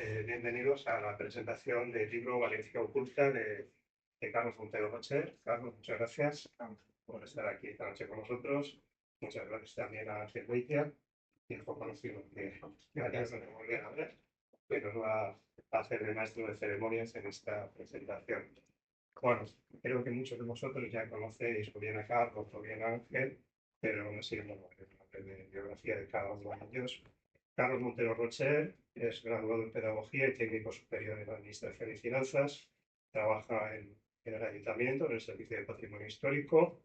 Bienvenidos a la presentación del libro Valencia Oculta de Carlos Montero Rocher. Carlos, muchas gracias por estar aquí esta noche con nosotros. Muchas gracias también a Ángel Beitia, tiempo conocido que ayer no nos volvieron a ver, que nos va a hacer de maestro de ceremonias en esta presentación. Bueno, creo que muchos de vosotros ya conocéis o bien a Carlos o bien a Ángel, pero aún así no de biografía de cada uno de ellos. Carlos Montero Rocher es graduado en Pedagogía y técnico superior en Administración y Finanzas. Trabaja en el Ayuntamiento, en el Servicio de Patrimonio Histórico,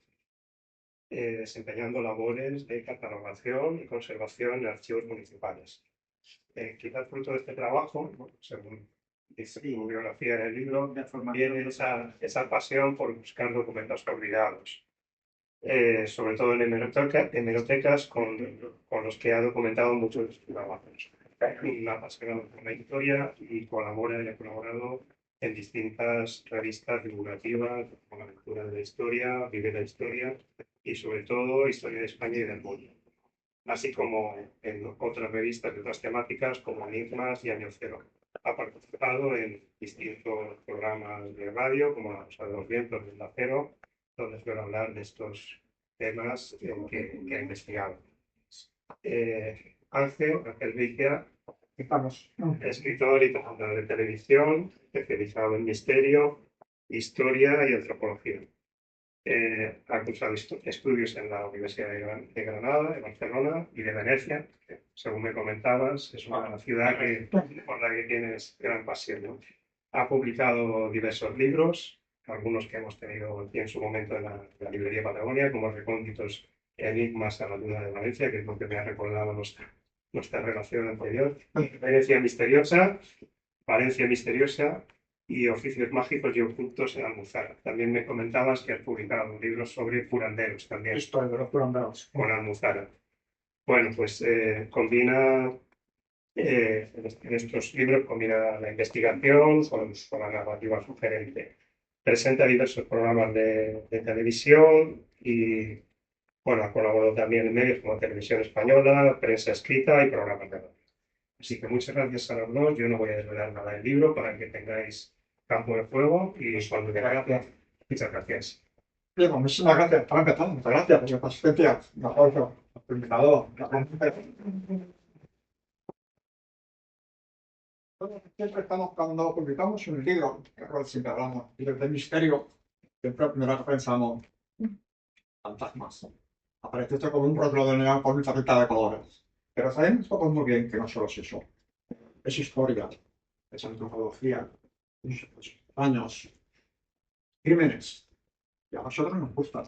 desempeñando labores de catalogación y conservación en archivos municipales. Quizás fruto de este trabajo, según dice su biografía en el libro, viene esa pasión por buscar documentos olvidados. Sobre todo en hemerotecas con los que ha documentado muchos de sus trabajos. Una apasionada por la historia y colabora y ha colaborado en distintas revistas divulgativas, como La Lectura de la Historia, Vive la Historia y sobre todo Historia de España y del mundo, así como en otras revistas de otras temáticas como Enigmas y Año Cero. Ha participado en distintos programas de radio, como La Rosa de los Vientos del Acero, donde suele hablar de estos temas que ha investigado. Ángel Beitia, escritor y presentador de televisión, especializado en misterio, historia y antropología. Ha cursado estudios en la Universidad de Granada, de Barcelona y de Venecia. Según me comentabas, es una ciudad por la que tienes gran pasión, ¿no? Ha publicado diversos libros, algunos que hemos tenido aquí en su momento en la librería Patagonia, como Recónditos Enigmas a la Luna de Valencia, que es lo que me ha recordado nuestra relación anterior. Valencia Misteriosa y Oficios Mágicos y Ocultos en Almuzara. También me comentabas que has publicado un libro sobre curanderos también. Historia de los curanderos. Con Almuzara. Bueno, pues combina en estos libros combina la investigación con la narrativa sugerente. Presenta diversos programas de televisión y bueno, ha colaborado también en medios como Televisión Española, prensa escrita y programas de radio. Así que muchas gracias a los dos. Yo no voy a desvelar nada del libro para que tengáis campo de juego y cuando queráis. Muchas gracias. Bien, muchísimas gracias. Para empezar, muchas gracias por su asistencia. Un aplauso al invitado. Siempre estamos, cuando publicamos un libro, que siempre hablamos de misterio, siempre primero pensamos fantasmas. Aparece esto como un rótulo de neón con mucha pinta de colores. Pero sabemos todos muy bien que no solo es eso. Es historia, es antropología, es años, crímenes. Y a nosotros nos gusta.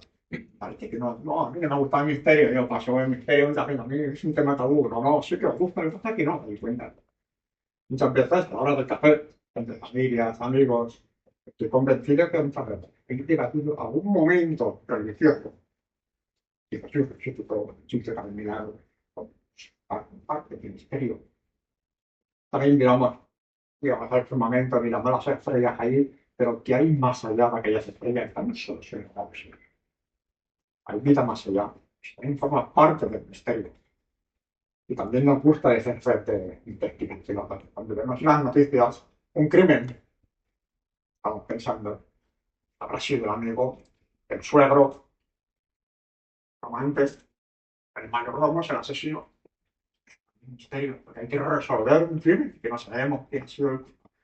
Parece que no, a mí no me gusta el misterio, yo paso el misterio, a mí es un tema tabú, no, sí que os gusta, pero está que no, me doy cuenta. Muchas veces, a la hora del café, entre familias, amigos, estoy convencido que muchas veces hay que llegar a algún momento religioso. Y pues yo existe también mirar parte del misterio. También miramos al firmamento, miramos las estrellas ahí, pero ¿qué hay más allá de aquellas estrellas que también solo se nos da? Hay vida más allá. También forma parte del misterio. Y también nos gusta ese set de investigación. Cuando vemos las noticias, un crimen, estamos pensando, habrá sido el amigo, el suegro, el amante, el mayordomo, el asesino. Un misterio, porque hay que resolver un crimen que no sabemos quién ha sido el culpable.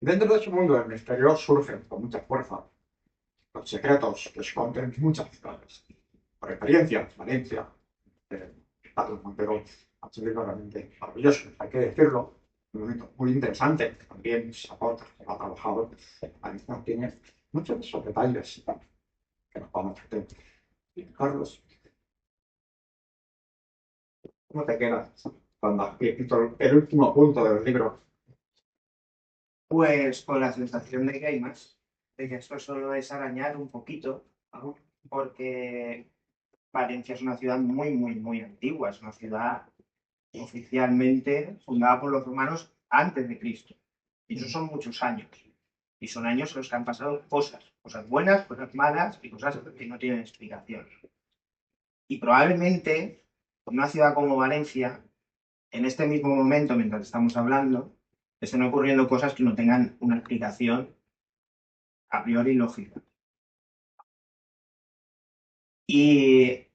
Y dentro de ese mundo del misterio surgen con mucha fuerza los secretos que esconden muchas ciudades. Por experiencia, Valencia, Carlos Montero ha sido realmente maravilloso, hay que decirlo, un momento muy interesante, también se aporta, que ha trabajado, Valencia tiene muchos de esos detalles que nos vamos a hacer. Carlos, ¿cómo te quedas cuando el último punto del libro? Pues con la sensación de que hay más, de que esto solo es arañar un poquito, ¿no? Porque Valencia es una ciudad muy antigua, es una ciudad oficialmente fundada por los romanos antes de Cristo. Y eso son muchos años. Y son años en los que han pasado cosas buenas, cosas malas y cosas que no tienen explicación. Y probablemente una ciudad como Valencia, en este mismo momento, mientras estamos hablando, están ocurriendo cosas que no tengan una explicación a priori lógica. Y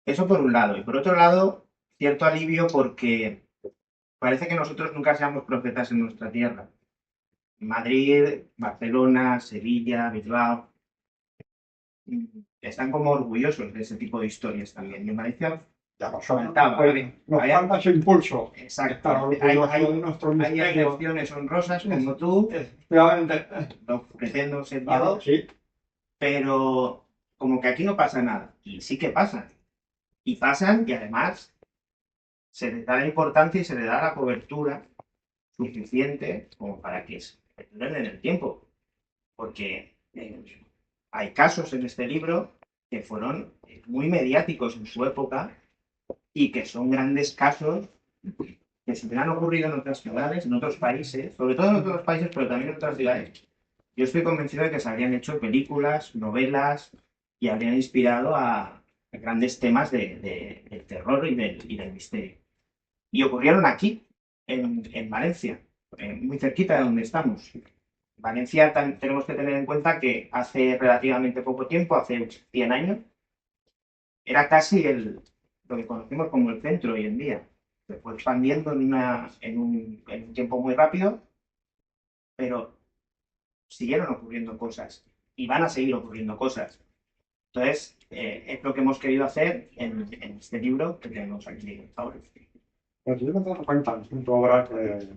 eso por un lado. Y por otro lado, cierto alivio porque parece que nosotros nunca seamos profetas en nuestra tierra. Madrid, Barcelona, Sevilla, Bilbao, están como orgullosos de ese tipo de historias también. Y en Valencia Ya nos comentaba, nos había- falta ese impulso. exacto, Estar orgullosos de nuestro hay misterio. excepciones honrosas como tú, Efectivamente. no pretendo ser Claro, yo, sí. pero como que aquí no pasa nada. Y sí que pasan. Y pasan y además se les da la importancia y se les da la cobertura suficiente como para que se perduren en el tiempo. Porque hay casos en este libro que fueron muy mediáticos en su época y que son grandes casos que si hubieran ocurrido en otras ciudades, en otros países, sobre todo en otros países, pero también en otras ciudades, yo estoy convencido de que se habrían hecho películas, novelas y habrían inspirado a grandes temas del terror y del misterio. Y ocurrieron aquí, en Valencia, muy cerquita de donde estamos. Valencia tenemos que tener en cuenta que hace relativamente poco tiempo, hace 100 años, era casi lo que conocemos como el centro hoy en día. Se fue expandiendo en un tiempo muy rápido, pero siguieron ocurriendo cosas y van a seguir ocurriendo cosas. Entonces, es lo que hemos querido hacer en este libro que tenemos aquí ahora. Pues yo me he dado cuenta en tu obra que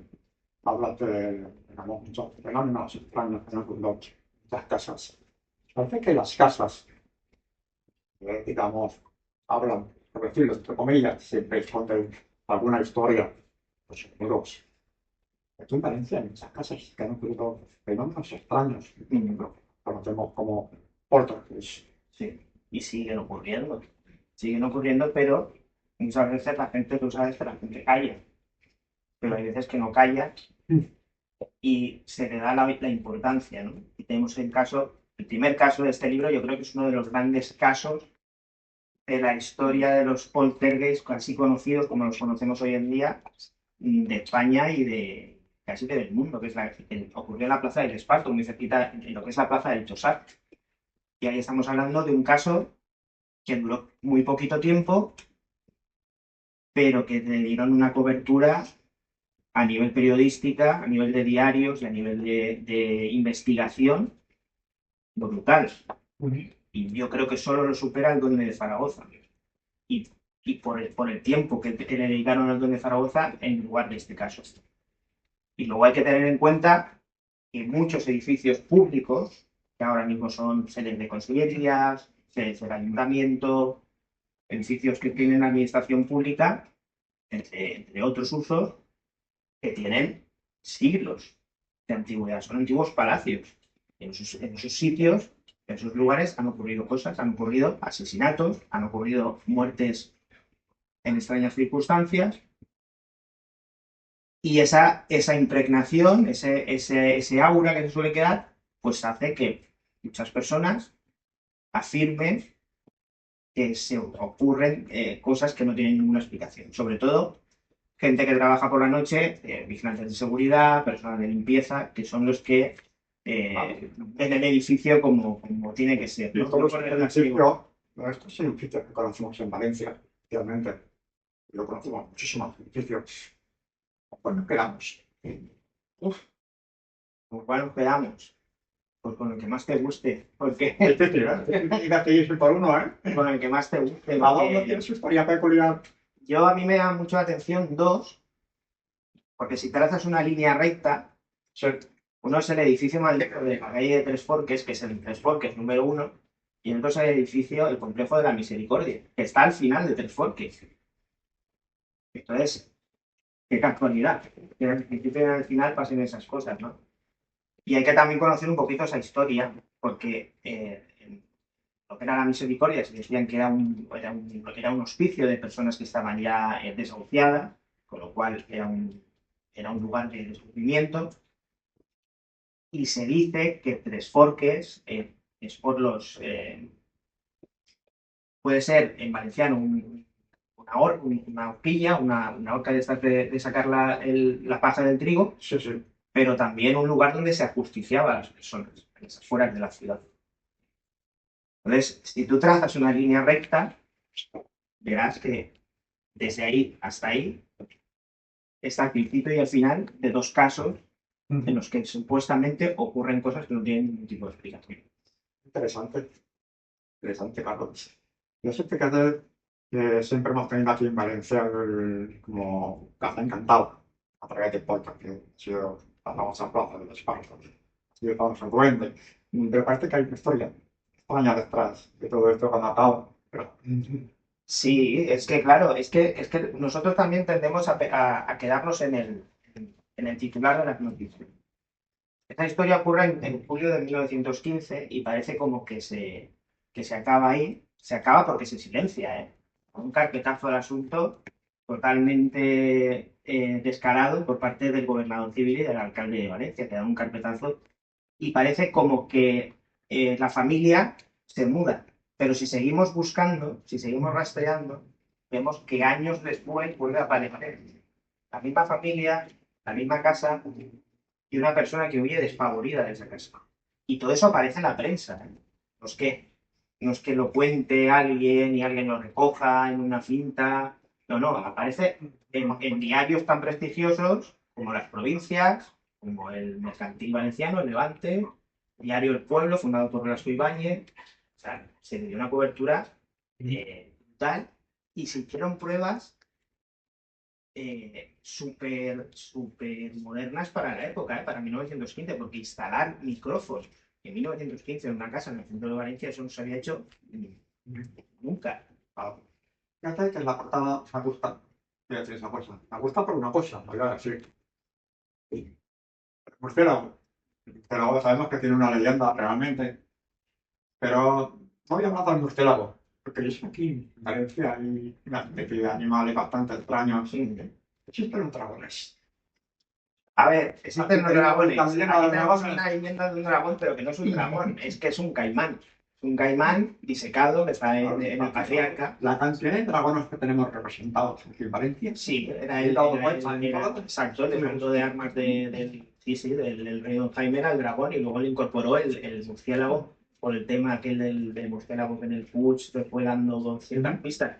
hablas de, digamos, muchos fenómenos extraños que han ocurrido en las casas. Parece que las casas, digamos, hablan, por decirlo entre comillas, siempre esconden alguna historia, pues seguros. Aquí en Valencia, en muchas casas que han ocurrido fenómenos extraños, lo conocemos como poltergeist. Sí, y siguen ocurriendo, pero muchas veces la gente, tú sabes que la gente calla, pero hay veces que no calla y se le da la importancia, ¿no? Y tenemos el primer caso de este libro, yo creo que es uno de los grandes casos de la historia de los poltergeists, así conocidos como los conocemos hoy en día, de España y de casi que del mundo, que ocurrió en la Plaza del Esparto, muy cerquita, en lo que es la Plaza del Tosar. Y ahí estamos hablando de un caso que duró muy poquito tiempo, pero que le dieron una cobertura a nivel periodística, a nivel de diarios y a nivel de investigación brutal. Y yo creo que solo lo supera el Duende de Zaragoza. Y por el tiempo que le dedicaron al Duende de Zaragoza en lugar de este caso. Y luego hay que tener en cuenta que muchos edificios públicos, que ahora mismo son sedes de consellerías, sedes del ayuntamiento, edificios que tienen administración pública, entre otros usos, que tienen siglos de antigüedad. Son antiguos palacios. En esos sitios, en esos lugares han ocurrido cosas, han ocurrido asesinatos, han ocurrido muertes en extrañas circunstancias. Y esa impregnación, ese aura que se suele quedar, pues hace que muchas personas afirmen que se ocurren cosas que no tienen ninguna explicación. Sobre todo, gente que trabaja por la noche, vigilantes de seguridad, personas de limpieza, que son los que ven el edificio como tiene que ser, ¿no? Y todos los edificios, estos edificios que conocemos en Valencia, realmente, lo conocemos muchísimos edificios. Pues nos quedamos. ¿Con cuál nos quedamos? Pues con el que más te guste, porque Mira que yo soy por uno, ¿eh? con el que más te guste. Cada porque uno tiene su historia peculiar. a mí me llama mucho la atención dos, porque si trazas una línea recta, Sí. uno es el edificio maldito de la calle de Tres Forques, que es el Tres Forques número 1, y el otro es el edificio, el complejo de la Misericordia, que está al final de Tres Forques. Entonces, qué casualidad, que al principio y al final pasen esas cosas, ¿no? Y hay que también conocer un poquito esa historia, porque lo que era la Misericordia se decían que era un hospicio de personas que estaban ya desahuciadas, con lo cual era un lugar de sufrimiento. Y se dice que Tres Forques es por puede ser en valenciano una horquilla, una horca de, estas de sacar la paja del trigo, Sí, sí. pero también un lugar donde se ajusticiaba a las personas, a las afueras de la ciudad. Entonces, si tú trazas una línea recta, verás que desde ahí hasta ahí está el principio y el final de dos casos en los que supuestamente ocurren cosas que no tienen ningún tipo de explicación. Interesante, interesante, Carlos. Yo sé, fíjate que siempre hemos tenido aquí en Valencia como Casa Encantado, a través de podcast, que ha sido la famosa plaza de los Espartos, ha sido famoso duende. Pero parece que hay una historia extraña detrás de todo esto cuando acaba. Pero, Sí, es que claro, es que nosotros también tendemos a quedarnos en el titular de las noticias. Esta historia ocurre en julio de 1915 y parece como que se acaba ahí. Se acaba porque se silencia, ¿eh? Un carpetazo al asunto totalmente descarado por parte del gobernador civil y del alcalde de Valencia, que da un carpetazo y parece como que la familia se muda. Pero si seguimos buscando, si seguimos rastreando, vemos que años después vuelve a aparecer la misma familia, la misma casa y una persona que huye despavorida de esa casa. Y todo eso aparece en la prensa, ¿eh? No es que, no es que lo cuente alguien y alguien lo recoja en una cinta. No, no, aparece en diarios tan prestigiosos como Las Provincias, como el Mercantil Valenciano, el Levante, Diario El Pueblo, fundado por Velasco Ibáñez. O sea, se le dio una cobertura brutal y se hicieron pruebas súper modernas para la época, para 1915, porque instalar micrófonos en 1915 en una casa en el centro de Valencia, eso no se había hecho nunca. fíjate que en la portada me gusta, voy a decir esa cosa, me gusta por una cosa, voy a decir, murciélago. El murciélago sabemos que tiene una leyenda realmente, pero no voy a hablar del murciélago, porque yo soy aquí en Valencia y una especie de animales bastante extraños. Sí. Existen los dragones. A ver, existen los dragones. Aquí También tenemos una leyenda de un dragón, pero que no es un dragón, es que es un caimán. Un caimán disecado que está en el Patriarca. La cantidad de dragones que tenemos representados aquí en Valencia. Sí, exacto, el mando de armas del rey Don Jaime era el dragón y luego le incorporó el murciélago por el tema aquel del murciélago que en el Puig te fue dando ciertas pistas.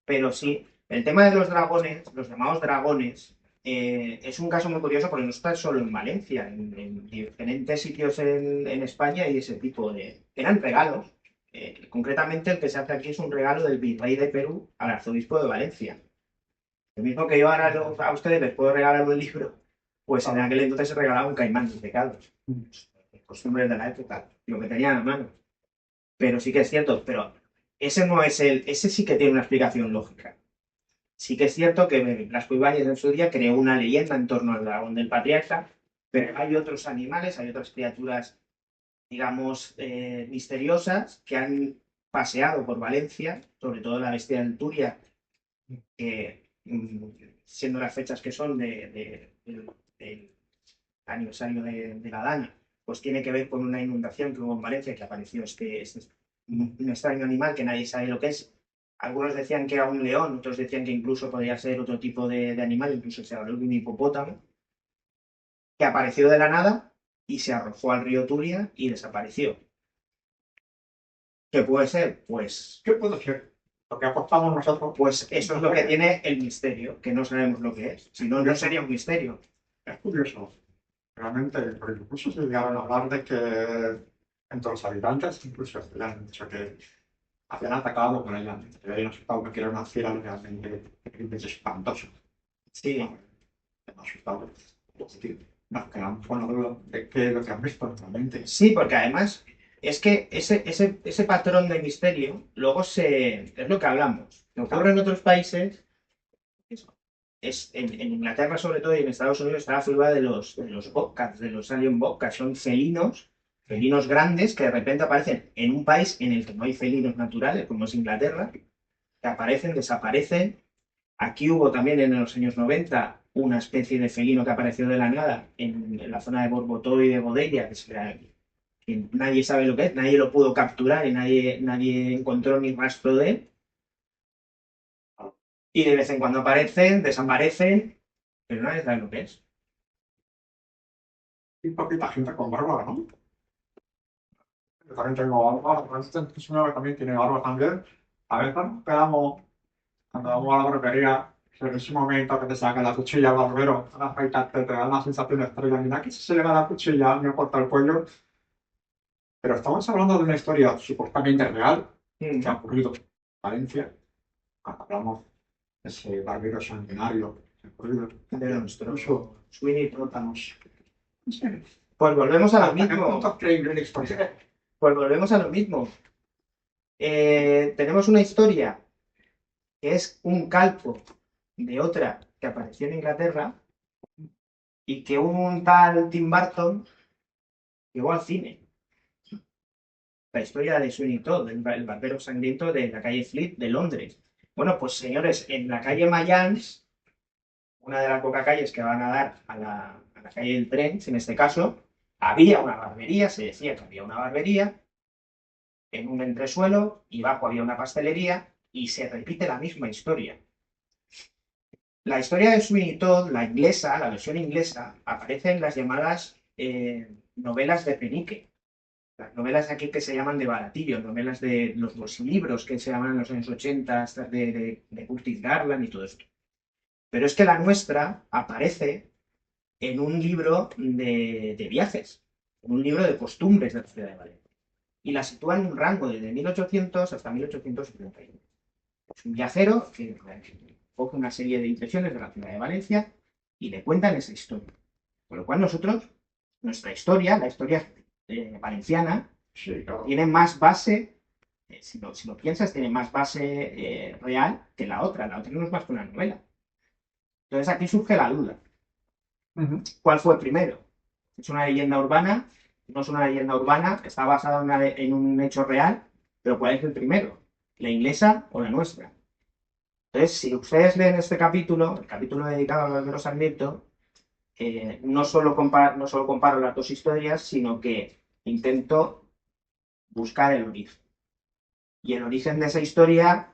Pero sí, el tema de los dragones, los llamados dragones, es un caso muy curioso porque no está solo en Valencia, en diferentes sitios en España y ese tipo de... Eran regalos. Concretamente el que se hace aquí es un regalo del virrey de Perú al arzobispo de Valencia. Lo mismo que yo ahora a ustedes les puedo regalar un libro, pues en aquel entonces se regalaba un caimán de pecados. Costumbres de la época, lo que tenían a mano. Pero sí que es cierto, pero ese no es ese sí que tiene una explicación lógica. Sí que es cierto que Blasco Ibáñez en su día creó una leyenda en torno al dragón del patriarca, pero hay otros animales, hay otras criaturas, digamos, misteriosas que han paseado por Valencia, sobre todo la bestia del Turia, que siendo las fechas que son del aniversario de la Dana, pues tiene que ver con una inundación que hubo en Valencia, que apareció un extraño animal que nadie sabe lo que es. Algunos decían que era un león, otros decían que incluso podría ser otro tipo de animal, incluso se habló de un hipopótamo, que apareció de la nada y se arrojó al río Turia y desapareció. ¿Qué puede ser? Pues ¿Qué puede ser? Lo que apostamos nosotros. Pues eso es lo que tiene el misterio, que no sabemos lo que es. Si no, no sería un misterio. Es curioso, realmente, porque incluso se llegaron a hablar de que entre los habitantes, incluso le han dicho que habían atacado con ella, que habían asustado, que era una fiera realmente espantosa. Sí, Me ha asustado. Nos quedamos con la duda de qué es lo que han visto realmente. sí, porque además es que ese patrón de misterio luego es lo que hablamos. Lo que ocurre en otros países en Inglaterra sobre todo y en Estados Unidos está la figura de los bobcats, de los alien bobcats. Son felinos grandes que de repente aparecen en un país en el que no hay felinos naturales, como es Inglaterra, que aparecen, desaparecen. Aquí hubo también en los años 90 una especie de felino que apareció de la nada en la zona de Borbotó y de Godella, que nadie sabe lo que es, nadie lo pudo capturar y nadie encontró ni rastro de él. Y de vez en cuando aparecen, desaparecen, pero nadie sabe lo que es. y poquita gente con barba, ¿no? Yo también tengo barba, este señor también tiene barba también. A veces nos quedamos, cuando vamos a la barbería, en ese momento que te saca la cuchilla al barbero, a afeitarte, te da una sensación extraña. Mira que se le va la cuchilla, me corta el cuello. Pero estamos hablando de una historia supuestamente real que ha ocurrido en Valencia. Cuando hablamos de ese barbero sanguinario que ha ocurrido De nuestro incluso Sweeney Trótanos. sí, Pues volvemos a lo hasta qué mismo. punto es creíble la historia. Pues volvemos a lo mismo. Tenemos una historia que es un calco de otra que apareció en Inglaterra y que un tal Tim Burton llevó al cine. La historia de Sweeney Todd, el barbero sangriento de la calle Fleet de Londres. Bueno, pues señores, en la calle Mayans, una de las pocas calles que van a dar a la calle del tren, en este caso, había una barbería, se decía que había una barbería en un entresuelo y bajo había una pastelería y se repite la misma historia. La historia de Sweeney Todd, la inglesa, la versión inglesa, aparece en las llamadas novelas de penique. Las novelas aquí que se llaman de baratillo, novelas de los libros que se llaman en los años 80, estas de Curtis Garland y todo esto. Pero es que la nuestra aparece en un libro de viajes, en un libro de costumbres de la ciudad de Valencia. Y la sitúa en un rango desde 1800 hasta 1871. Es un viajero que coge una serie de impresiones de la ciudad de Valencia y le cuentan esa historia. Con lo cual nosotros, nuestra historia, la historia valenciana, Sí, claro. tiene más base, si lo piensas, tiene más base real que la otra. La otra no es más que una novela. Entonces aquí surge la duda. ¿Cuál fue primero? ¿Es una leyenda urbana? No es una leyenda urbana, está basada en un hecho real, pero ¿cuál es el primero? ¿La inglesa o la nuestra? Entonces, si ustedes leen este capítulo, el capítulo dedicado al barbero Sarmiento, no solo comparo las dos historias, sino que intento buscar el origen. Y el origen de esa historia,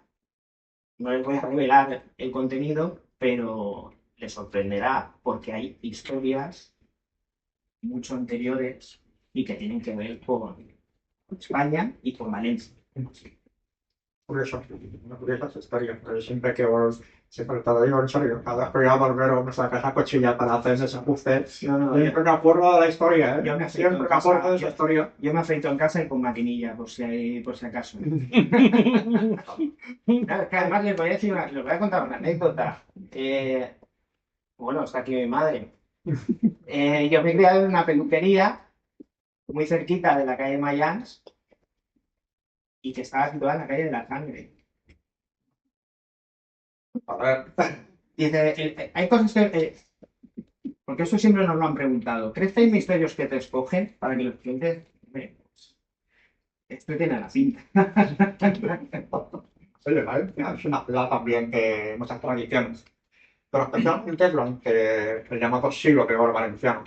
no les voy a revelar el contenido, pero les sorprenderá porque hay historias mucho anteriores y que tienen que ver con España y con Valencia. Curioso, una curiosa historia. Pero siempre te lo digo en serio, cada vez que voy al barbero me saca esa cuchilla para hacer ese ajuste. No, Siempre me acuerdo de la historia, yo me ¿eh? Siempre me acuerdo de esa historia. Yo me afeito en casa y con maquinilla, por si acaso. Claro, es que además les voy a contar una anécdota. Bueno, está aquí mi madre. Yo me he criado en una peluquería muy cerquita de la calle Mayans y que estaba situada en la calle de la Sangre. A ver, Dice, hay cosas que... porque eso siempre nos lo han preguntado. ¿Crees que hay misterios que te escogen para que los clientes... Hombre, pues, esto tiene la pinta. oye, Valencia es una ciudad también de muchas tradiciones. Pero especialmente durante el llamado siglo de oro valenciano.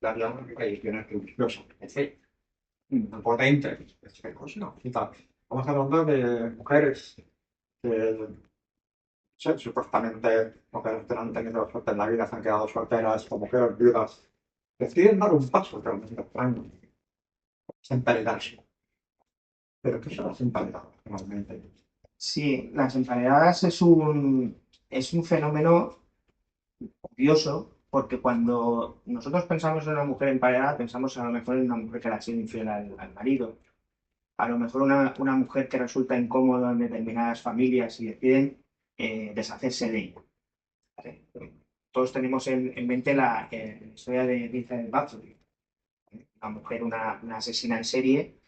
Había unas tradiciones religiosas. Es decir, potentes. Estamos hablando de mujeres que sí, supuestamente mujeres que no han tenido suerte en la vida, se han quedado solteras o mujeres viudas, deciden dar un paso realmente extraño, es emparedarse. Pero ¿qué son las emparedadas normalmente? Sí, las emparedadas es un fenómeno curioso porque cuando nosotros pensamos en una mujer emparedada, pensamos a lo mejor en una mujer que le ha sido infiel al marido, a lo mejor una mujer que resulta incómoda en determinadas familias y deciden deshacerse de ella. ¿Vale? Todos tenemos en mente la historia de Elizabeth Bathory, una mujer, una asesina en serie,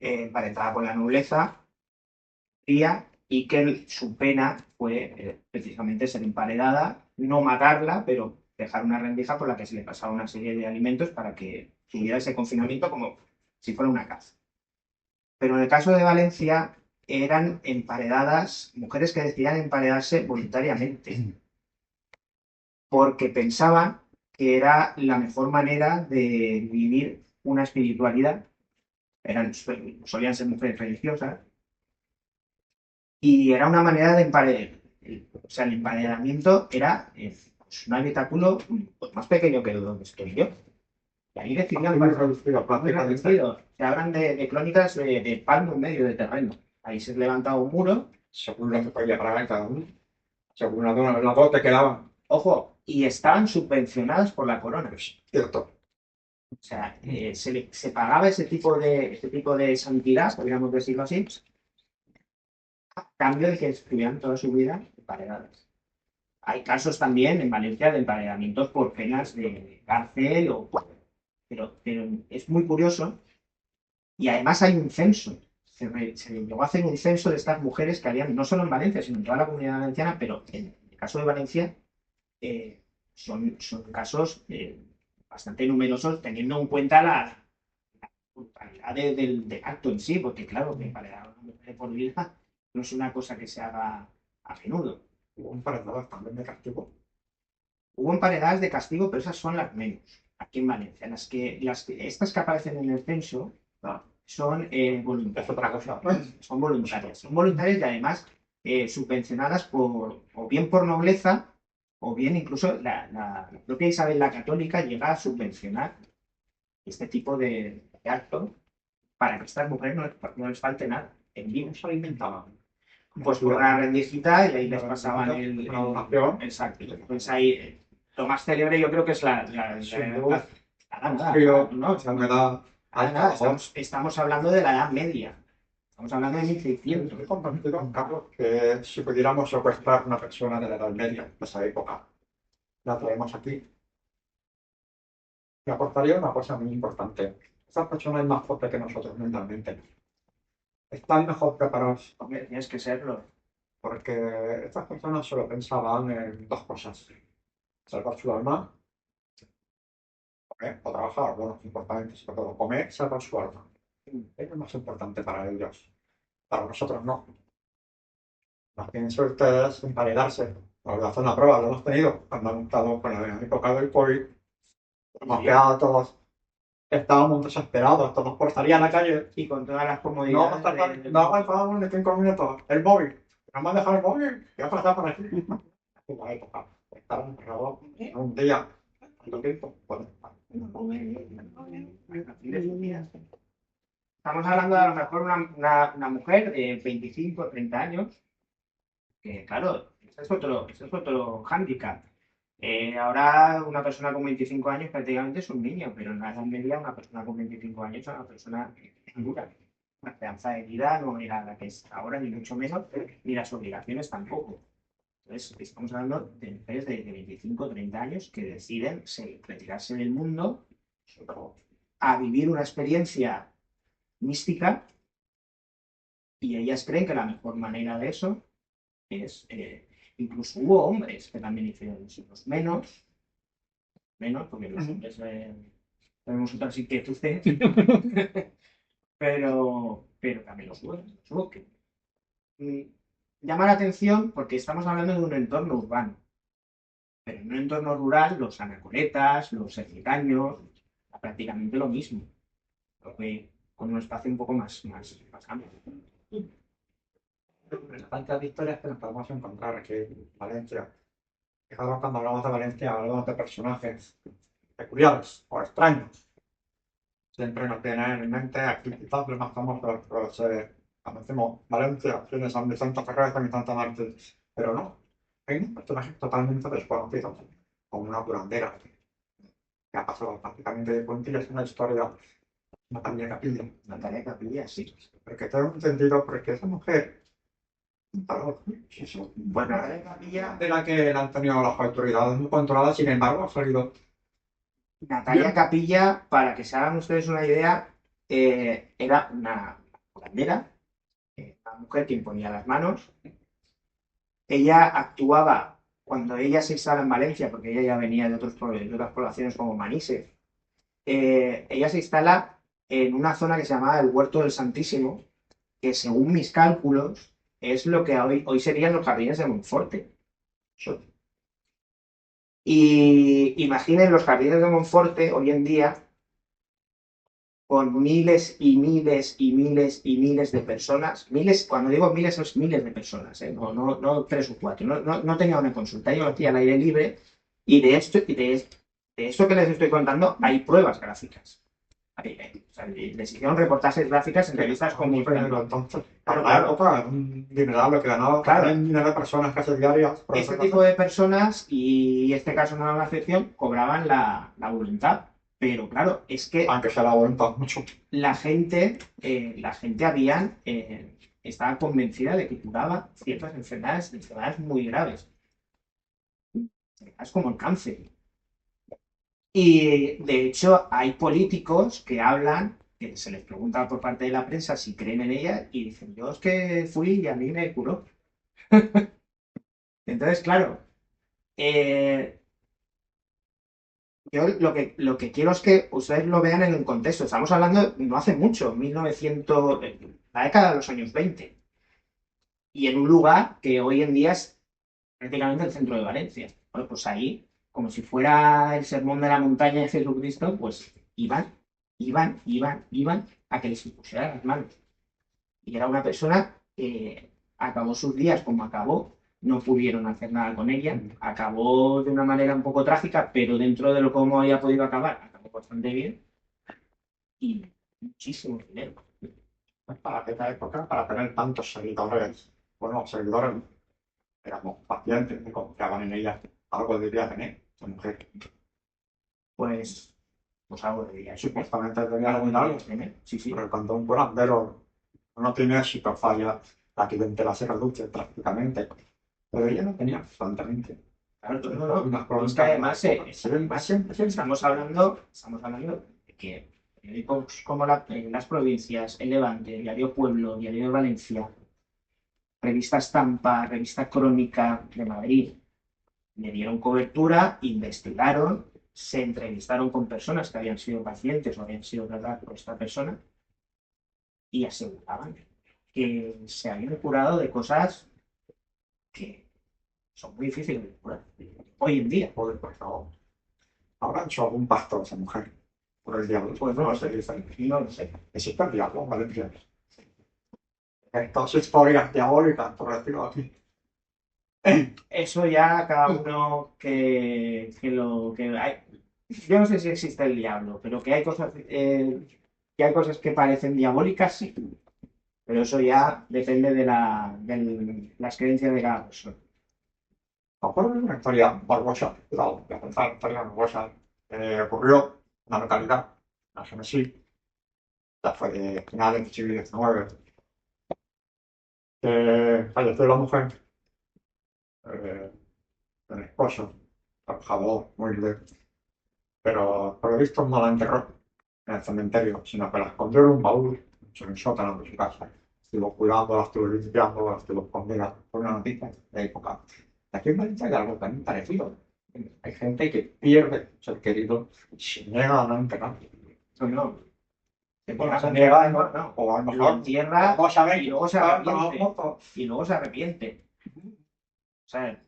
emparentada con la nobleza, fría, y que su pena fue precisamente ser emparedada, no matarla, pero dejar una rendija por la que se le pasaba una serie de alimentos para que tuviera ese confinamiento como si fuera una caza. Pero en el caso de Valencia eran emparedadas, mujeres que decidían emparedarse voluntariamente, porque pensaban que era la mejor manera de vivir una espiritualidad. Solían ser mujeres religiosas y era una manera de emparedar. O sea, el emparedamiento era pues, un habitáculo pues, más pequeño que donde estoy yo. Y ahí decidían Muy reducido, muy prácticamente. reducido. Se hablan de crónicas de palmo en medio de terreno. Ahí se levantaba un muro, Según lo que podía pagar cada uno. Según la dote que daban. ojo, y estaban subvencionadas por la corona. Cierto. O sea, se pagaba ese tipo de santidad, podríamos decirlo así, a cambio de que estuvieran toda su vida emparedadas. Hay casos también en Valencia de emparedamientos por penas de cárcel, pero es muy curioso y además hay un censo. Se llegó a hacer un censo de estas mujeres que habían, no solo en Valencia, sino en toda la comunidad valenciana, pero en el caso de Valencia eh, son casos bastante numerosos teniendo en cuenta la brutalidad del acto en sí, porque claro, que emparedar a una mujer por vida no es una cosa que se haga a menudo. Hubo un paredado también de castigo. Hubo emparedadas de castigo, pero esas son las menos, aquí en Valencia. Estas que aparecen en el censo Ah, son es voluntarias. otra cosa. Son voluntarias. Son voluntarias y además subvencionadas o bien por nobleza, o bien incluso la propia Isabel la Católica llega a subvencionar este tipo de acto para que a estas mujeres no les falte nada en vida. Se lo inventaban. Pues por una rendijita y ahí les pasaban Una donación. Exacto. Pues ahí, lo más célebre yo creo que es Frío, no, enfermedad, nada, alta, estamos hablando de la Edad Media. Estamos hablando de Estoy 1600. comprometido, Carlos, que si pudiéramos secuestrar a una persona de la Edad Media, de esa época, la traemos aquí, le aportaría una cosa muy importante. Esa persona es más fuerte que nosotros mentalmente. Están mejor preparados Hombre, tienes que serlo. porque estas personas solo pensaban en dos cosas. Salvar su alma, comer o trabajar. Bueno, importante, sobre todo comer, salvar su alma. Es lo más importante para ellos. Para nosotros no. Imagínense ustedes emparedarse. Nos hacer una prueba, lo hemos tenido cuando hemos estado con la época del COVID. Hemos quedado todos, estábamos desesperados, todos por salir a la calle. Y con todas las No comodidades. no aguantábamos ni 5 minutos. El móvil, no me ha dejado el móvil, ¿qué ha pasado por aquí? En la época, estar encerrado un día, ¿cuánto tiempo? Bueno, Estamos hablando de a lo mejor una mujer de 25 o 30 años, que claro, ese es otro hándicap. Ahora una persona con 25 años prácticamente es un niño, pero en la Edad Media una persona con 25 años es una persona madura. La esperanza de vida no era la que es ahora, ni mucho menos, ni las obligaciones tampoco. Entonces, estamos hablando de mujeres de 25 o 30 años que deciden retirarse del mundo a vivir una experiencia mística y ellas creen que la mejor manera de eso es, incluso hubo hombres que también hicieron eso, los menos, porque los hombres tenemos otras inquietudes, pero también los hubo que llama la atención porque estamos hablando de un entorno urbano, pero en un entorno rural los anacoretas, los ermitaños, prácticamente lo mismo, lo que con un espacio un poco más amplio. tantas historias que nos podemos encontrar aquí en Valencia. Fijaros, cuando hablamos de Valencia, hablamos de personajes peculiares o extraños. Siempre nos vienen en mente aquí quizás los más famosos, pues, cuando decimos Valencia, tiene San Vicente Ferrer, San Vicente Mártir, pero no. Hay unos personajes totalmente desconocidos, como una curandera, que ha pasado prácticamente de puntillas en la historia, Natalia Capilla. Natalia Capilla, sí. Porque tengo entendido porque esa mujer, Bueno, Natalia Capilla, de la que la han tenido las autoridades muy controladas, sin embargo, ha salido. Natalia Capilla, para que se hagan ustedes una idea, era una curandera, una mujer que imponía las manos. Ella actuaba cuando ella se instala en Valencia, porque ella ya venía de otras poblaciones como Manises. Ella se instala en una zona que se llamaba el Huerto del Santísimo, que según mis cálculos es lo que hoy serían los jardines de Monforte. Y imaginen los jardines de Monforte hoy en día con miles y miles y miles y miles de personas. Miles, cuando digo miles, es miles de personas, no 3 o 4. No tenía una consulta, yo lo hacía al aire libre y de De esto que les estoy contando, hay pruebas gráficas. O sea, les hicieron reportajes gráficas en revistas como Pero entonces, Claro, para la claro. época, un dineral lo que ganaba Claro. también dinero de personas casi diarias. por Este eso tipo de personas, y este caso no era una excepción, cobraban la voluntad. Pero claro, es que aunque sea la voluntad mucho. la gente estaba convencida de que curaba ciertas enfermedades muy graves, enfermedades como el cáncer. Y de hecho hay políticos que hablan, que se les pregunta por parte de la prensa si creen en ella y dicen, yo es que fui y a mí me curó. Entonces, claro, eh, yo lo que quiero es que ustedes lo vean en un contexto. Estamos hablando no hace mucho, 1900, la década de los años 20, y en un lugar que hoy en día es prácticamente el centro de Valencia. Bueno, pues ahí, como si fuera el sermón de la montaña de Jesucristo, pues iban a que les impusieran las manos. Y era una persona que acabó sus días como acabó, no pudieron hacer nada con ella, acabó de una manera un poco trágica, pero dentro de lo cómo había podido acabar, acabó bastante bien y muchísimo dinero. Para aquella época, para tener tantos seguidores, bueno, seguidores, éramos pacientes que confiaban en ella, algo debía tener, esa mujer. Pues, pues algo de ella. Supuestamente tenía algo algo, Sí, sí. pero cuando un curandero no tiene éxito, falla, la clientela se reduce prácticamente. Pero ella no tenía absolutamente. Claro, Unas es que además, siempre. estamos hablando de que periódicos como en las provincias, El Levante, Diario Pueblo, Diario de Valencia, Revista Estampa, Revista Crónica de Madrid, le dieron cobertura, investigaron, se entrevistaron con personas que habían sido pacientes o habían sido tratadas por esta persona y aseguraban que se habían curado de cosas que son muy difíciles de curar hoy en día. Joder, por favor. ¿Habrá hecho algún pacto esa mujer por el diablo? Pues no lo sé. Dicen. No lo sé. Existe el diablo en Valencia. Estas historias diabólicas, por decirlo así. Eso ya cada uno que lo que hay. Yo no sé si existe el diablo, pero que hay cosas que parecen diabólicas, sí. Pero eso ya depende de las creencias de cada persona. Me acuerdo de una historia morbosa, cuidado, voy a contar una historia morbosa que ocurrió en una localidad, no sé si, ya fue de finales del siglo XIX, que falleció la mujer, eh, el esposo, trabajador, muy bien, pero por lo visto no la enterró en el cementerio, sino que la escondió en un baúl, en el sótano de su casa. Estuvo cuidándola, estuvo limpiándola, estuvo escondida, fue una noticia de época. Aquí en Valencia hay algo también parecido. Hay gente que pierde ser querido y se niega a no enterrar. No. Bueno, se niega, No. o a lo Lo mejor entierra no sabe y luego se arrepiente. Y luego se arrepiente. O sea,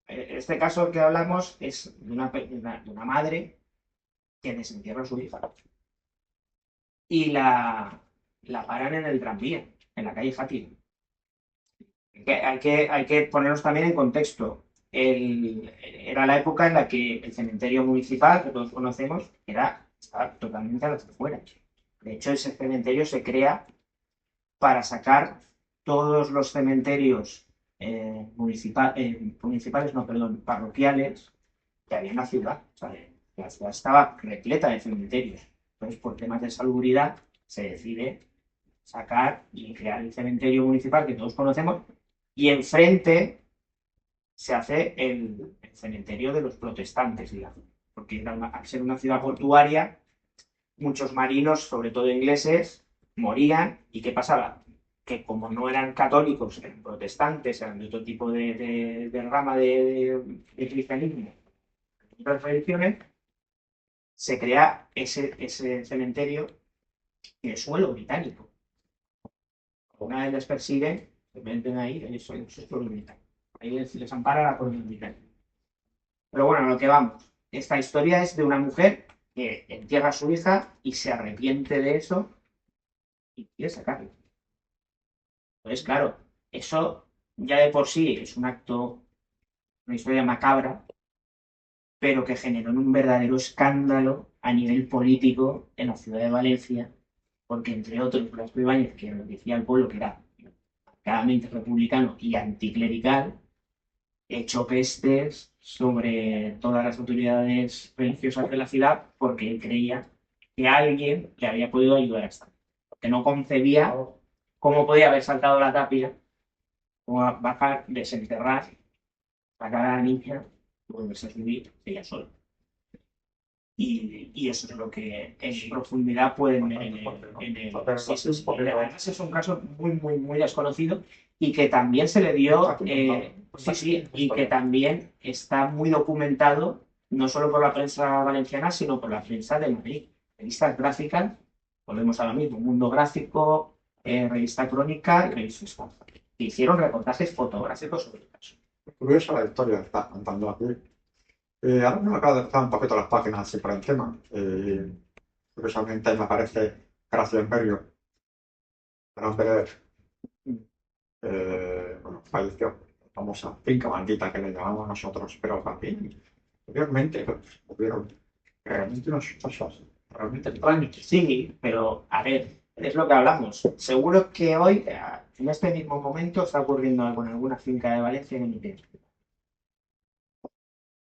este caso que hablamos es de una madre que desentierra a su hija y la paran en el tranvía, en la calle Fátima. Hay que ponernos también en contexto. Era la época en la que el cementerio municipal, que todos conocemos, estaba totalmente a las afueras. De hecho, ese cementerio se crea para sacar todos los cementerios municipales, no, perdón, parroquiales que había en la ciudad. O sea, la ciudad estaba repleta de cementerios. Entonces, por temas de salubridad, se decide sacar y crear el cementerio municipal que todos conocemos y enfrente se hace el cementerio de los protestantes, digamos. Porque al ser una ciudad portuaria, muchos marinos, sobre todo ingleses, morían. ¿Y qué pasaba? Que como no eran católicos, eran protestantes, eran de otro tipo de rama de cristianismo, de otras religiones, se crea ese cementerio en el suelo británico. Una vez les persiguen, se meten ahí, eso es suelo británico. Ahí les ampara la corona británica. Pero bueno, a lo que vamos. Esta historia es de una mujer que entierra a su hija y se arrepiente de eso y quiere sacarlo. Entonces, claro, eso ya de por sí es un acto, una historia macabra, pero que generó un verdadero escándalo a nivel político en la ciudad de Valencia, porque entre otros Blasco Ibáñez, que decía al pueblo que era claramente republicano y anticlerical, echó pestes sobre todas las autoridades religiosas de la ciudad porque él creía que alguien le había podido ayudar a estar. Porque no concebía cómo podía haber saltado la tapia, cómo bajar, desenterrar, sacar a la niña y volverse a subir ella sola. Y eso es lo que en profundidad pueden ver sí, sí, sí. Además es un caso muy, muy, muy desconocido y que también se le dio, sí, sí, y que también está muy documentado, no solo por la prensa valenciana, sino por la prensa de Madrid. Revistas gráficas, volvemos a lo mismo, Mundo Gráfico, Revista Crónica y Revista España, que hicieron reportajes fotográficos sobre el caso. Curiosa la historia que estás contando aquí. Ahora me acabo de estar un poquito las páginas así por encima. Curiosamente me aparece Gracia Imperio, gran Pérez, bueno, falleció, la famosa finca maldita que le llamamos nosotros, pero también, obviamente, hubieron realmente unos sucesos realmente extraños. Sí, pero a ver, es lo que hablamos. Seguro que hoy, en este mismo momento, está ocurriendo algo en alguna finca de Valencia que ni te explico.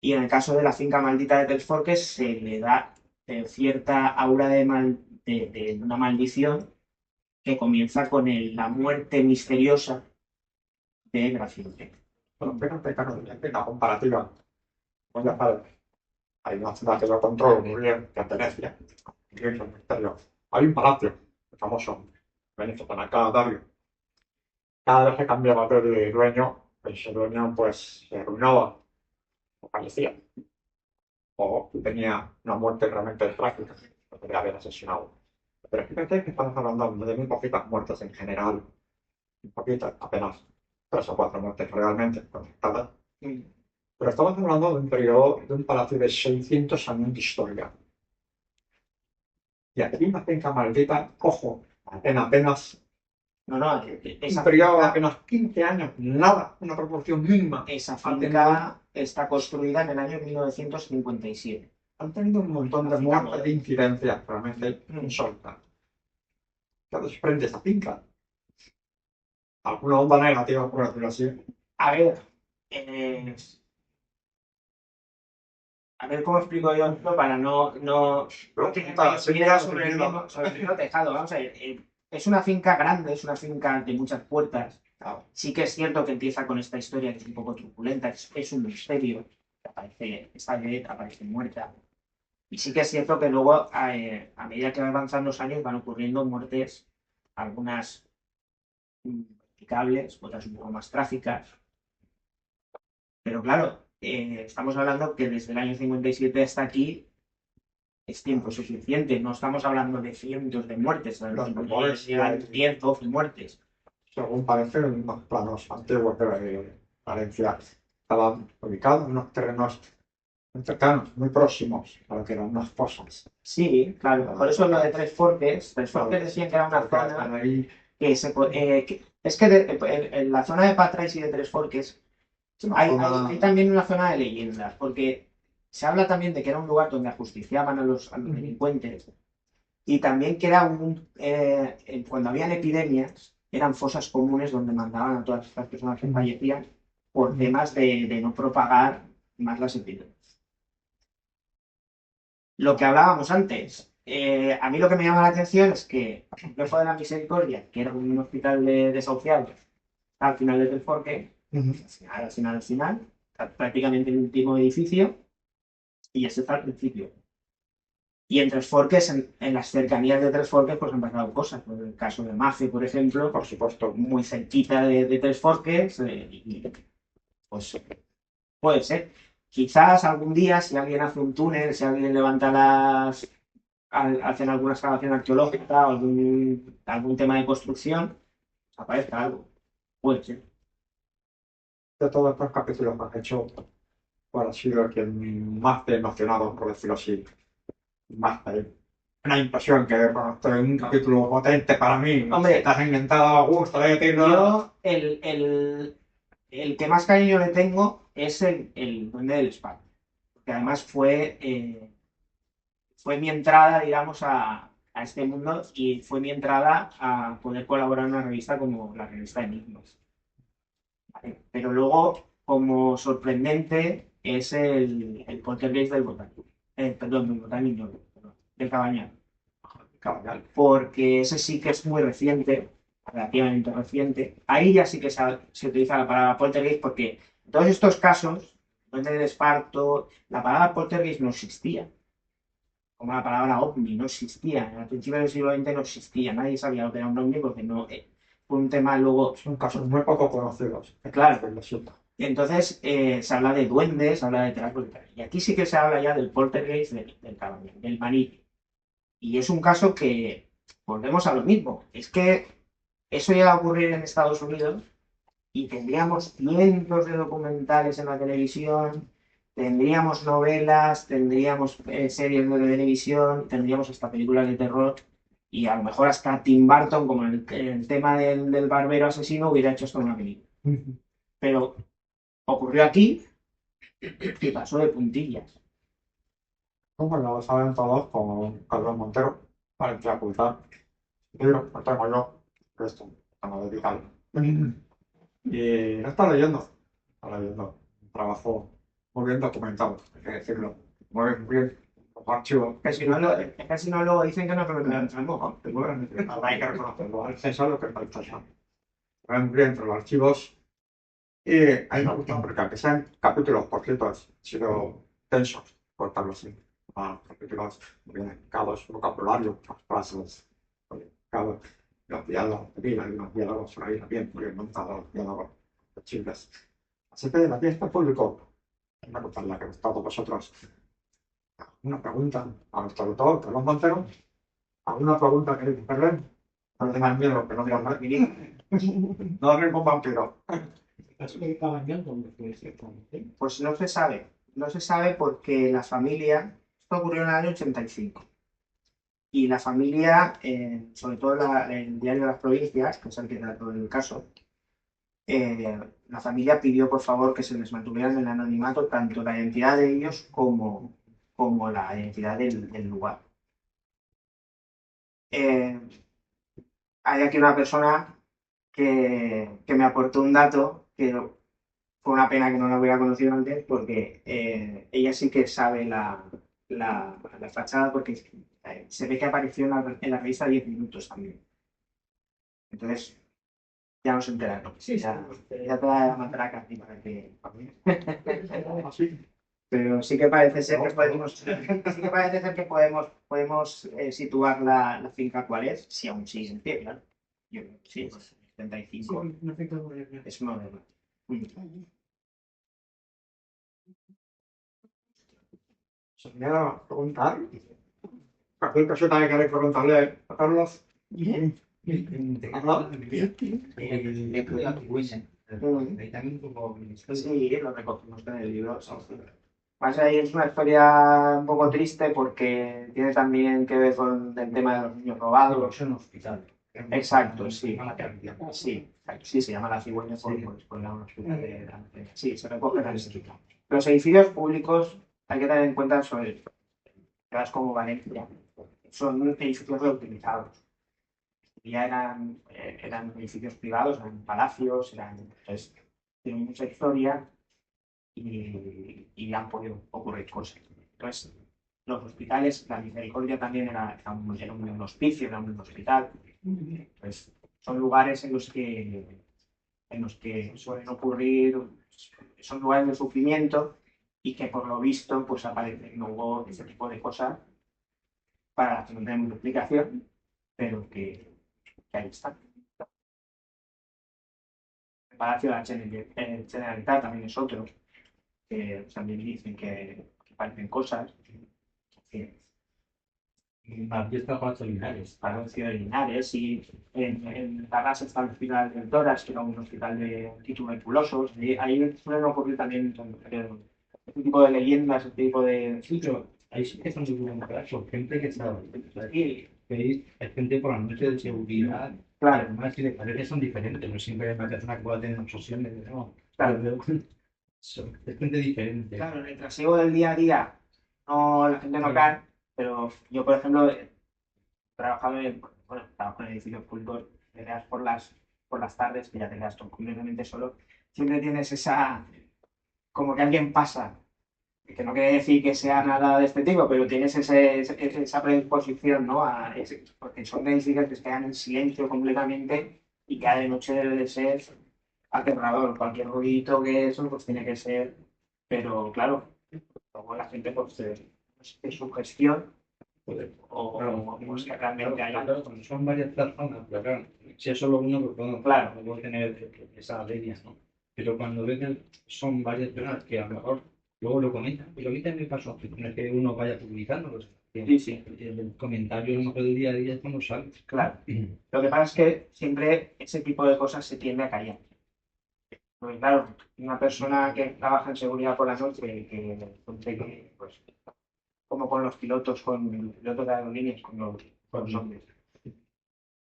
Y en el caso de la finca maldita de Tresforques se le da cierta aura de una maldición que comienza con la muerte misteriosa de Graciela. Bueno, fíjate, Carlos, la comparativa, voy a hacer. Hay una ciudad que yo controlo muy bien, que es Venecia, y es un misterio. Hay un palacio famoso, Venecia, Dario. Cada vez que cambiaba de dueño, ese dueño pues se arruinaba o fallecía. O tenía una muerte realmente trágica, lo podría haber asesinado. Pero fíjate que estamos hablando de muy poquitas muertes en general, muy poquitas, apenas 3 o 4 muertes realmente conectadas. Pero estamos hablando de un periodo, de un palacio de 600 años de historia. Y aquí una finca maldita, ojo, apenas No, no, un periodo de apenas 15 años, nada, una proporción mínima. Esa finca está construida en el año 1957. Han tenido un montón de muertes de incidencias realmente insólitas. ¿Qué desprende esa finca? ¿Alguna onda negativa, por decirlo así? A ver cómo explico yo esto para no tirar sobre el mismo tejado. Vamos a ver, es una finca grande, es una finca de muchas puertas. Sí que es cierto que empieza con esta historia que es un poco truculenta, es un misterio. Aparece esta vedette, aparece muerta. Y sí que es cierto que luego, a medida que avanzan los años, van ocurriendo muertes, algunas explicables, otras un poco más trágicas. Pero claro, estamos hablando que desde el año 57 hasta aquí es tiempo suficiente. No estamos hablando de cientos de muertes. Los rumores llegan 10, 12 muertes. Según parece, en unos planos antiguos de Valencia estaban ubicados en unos terrenos muy cercanos, muy próximos a lo que eran unas fosas. Sí, claro. Por eso lo de Tresforques. Tresforques decían que era una zona que es que en la zona de Patrais y de Tresforques hay también una zona de leyendas, porque se habla también de que era un lugar donde ajusticiaban a los delincuentes y también que era cuando habían epidemias, eran fosas comunes donde mandaban a todas estas personas que fallecían por temas de no propagar más las epidemias. Lo que hablábamos antes, a mí lo que me llama la atención es que el Complejo de la Misericordia, que era un hospital de desahuciados, está al final de Tresforques, al final, prácticamente el último edificio, y ese está al principio. Y en Tresforques, en las cercanías de Tresforques, pues han pasado cosas. Pues el caso de Mafe, por ejemplo, por supuesto, muy cerquita de Tresforques, y pues puede ser. Quizás algún día, si alguien hace un túnel, si alguien levanta hacen alguna excavación arqueológica o algún tema de construcción, aparezca algo. Puede ser. De todos estos capítulos que has hecho, ¿cuál ha sido el que más te ha emocionado, por decirlo así? Más una impresión que, bueno, esto es un capítulo potente para mí. Hombre, te has inventado a gusto de decirlo. Yo, el que más cariño le tengo es el Duende del Espacio. que además fue mi entrada, digamos, a este mundo y fue mi entrada a poder colaborar en una revista como la revista Enigmas. ¿Vale? Pero luego, como sorprendente, es el poltergeist del botánico. Perdón, del botánico, no, perdón, del Cabañal. Caballal. Porque ese sí que es muy reciente, relativamente reciente. Ahí ya sí que se utiliza la palabra poltergeist porque en todos estos casos, Duende del Esparto, la palabra poltergeist no existía. Como la palabra ovni, no existía. Al principio del siglo XX no existía. Nadie sabía lo que era un ovni porque no fue un tema luego. Son casos muy poco conocidos. Claro. Lo siento. Y entonces se habla de duendes, se habla de teatro. Y aquí sí que se habla ya del poltergeist del Cabañal, del maniquí. Y es un caso que volvemos a lo mismo. Es que eso llega a ocurrir en Estados Unidos y tendríamos cientos de documentales en la televisión, tendríamos novelas, tendríamos series de televisión, tendríamos hasta películas de terror y a lo mejor hasta Tim Burton, como el tema del barbero asesino, hubiera hecho esto en una película. Pero ocurrió aquí y pasó de puntillas. Como ya lo saben todos, con Carlos Montero, Valencia Oculta, libro, lo tengo yo, esto, tengo dedicado. Y no está leyendo, un trabajo muy bien documentado, hay que decirlo, muy bien, los archivos. Que si no luego dicen que no representan el mojo. Hay que reconocerlo, eso es lo que falta ya. Muy bien entre los archivos. Y a mí me ha gustado porque aunque sean capítulos cortitos, han sido tensos, cortarlo así. Capítulos bien explicados, vocabulario, las frases, explicados, los diálogos de vida, y los diálogos por ahí también, bien montados, los diálogos chistes. Así que aquí está el público. Voy a contarle que he estado vosotros. Una pregunta a nuestro autor, Carlos Montero. ¿Alguna pregunta queréis hacerle? No tengan miedo, que no digan nada. No hablen con vampiro. Pues no se sabe. No se sabe porque la familia. Esto ocurrió en el año 85. Y la familia, sobre todo el diario de las provincias, que es el que trató el caso, la familia pidió por favor que se les mantuviera en el anonimato tanto la identidad de ellos como la identidad del lugar. Hay aquí una persona que me aportó un dato que fue una pena que no lo hubiera conocido antes porque ella sí que sabe la fachada porque se ve que apareció en la revista 10 minutos también. Entonces, ya nos enteraron. Sí, ya te va a matar a Katy para que. Pero sí que parece ser que podemos situar la finca cuál es, si aún sigue en pie, claro. Yo creo que sí, 75. Es moderno. Se me a preguntar. Cualquier cosita que queréis preguntarle a Carlos. Sí, lo recogimos en el libro. Más ahí es una historia un poco triste porque tiene también que ver con el tema de los niños robados. Exacto, sí. Sí, se llama La Cigüeña por la hospital de. Sí, se recoge en el hospital. Los edificios públicos hay que tener en cuenta sobre ciudades como Valencia. Son edificios reutilizados. Ya eran edificios privados, eran palacios, entonces, tienen mucha historia y han podido ocurrir cosas. Entonces, los hospitales, la Misericordia también era un hospicio, era un hospital. Entonces, son lugares en los que suelen ocurrir, son lugares de sufrimiento y que por lo visto pues aparecen luego ese tipo de cosas para las que no tenemos explicación, pero que ahí están. El Palacio de la Generalitat también es otro, que también dicen que aparecen cosas. Aquí está Palacio de Linares. Palacio de Linares y en Tarrasa está el Hospital del Toras, que era un hospital de tuberculosos. Y ahí suelen ocurrir también este tipo de leyendas, este tipo de. Sí, pero ahí sí que son muy buenas por gente que sabe. Sí. Hay gente por la noche de seguridad. Claro. Además, si les parece son diferentes, no siempre me parece una que pueda tener obsesiones. No, claro. Es gente diferente. Claro, en el trasiego del día a día no, la gente no cae, pero yo, por ejemplo, he trabajado trabajo en edificios públicos, te quedas por las tardes, que ya te quedas tú completamente solo, siempre tienes esa, como que alguien pasa, que no quiere decir que sea nada despectivo, pero tienes esa predisposición, ¿no? Porque son edificios que se quedan en silencio completamente y cada noche debe de ser aterrador. Cualquier ruidito que eso, pues tiene que ser, pero claro, luego la gente pues de su gestión o pues, que realmente haya. Claro, cuando son varias personas, pero claro, si es solo uno, pues bueno, Claro. no puedo tener esa línea, ¿no? Pero cuando ves que son varias personas que a lo mejor luego lo comentan, y lo que también me pasó, no es que uno vaya publicando, Sí, sí, el comentario a lo mejor del día a día es cuando sale. claro. Lo que pasa es que siempre ese tipo de cosas se tiende a callar. Porque claro, una persona que trabaja en seguridad por la noche, pues, como con los pilotos, con los pilotos de aerolíneas, con los hombres.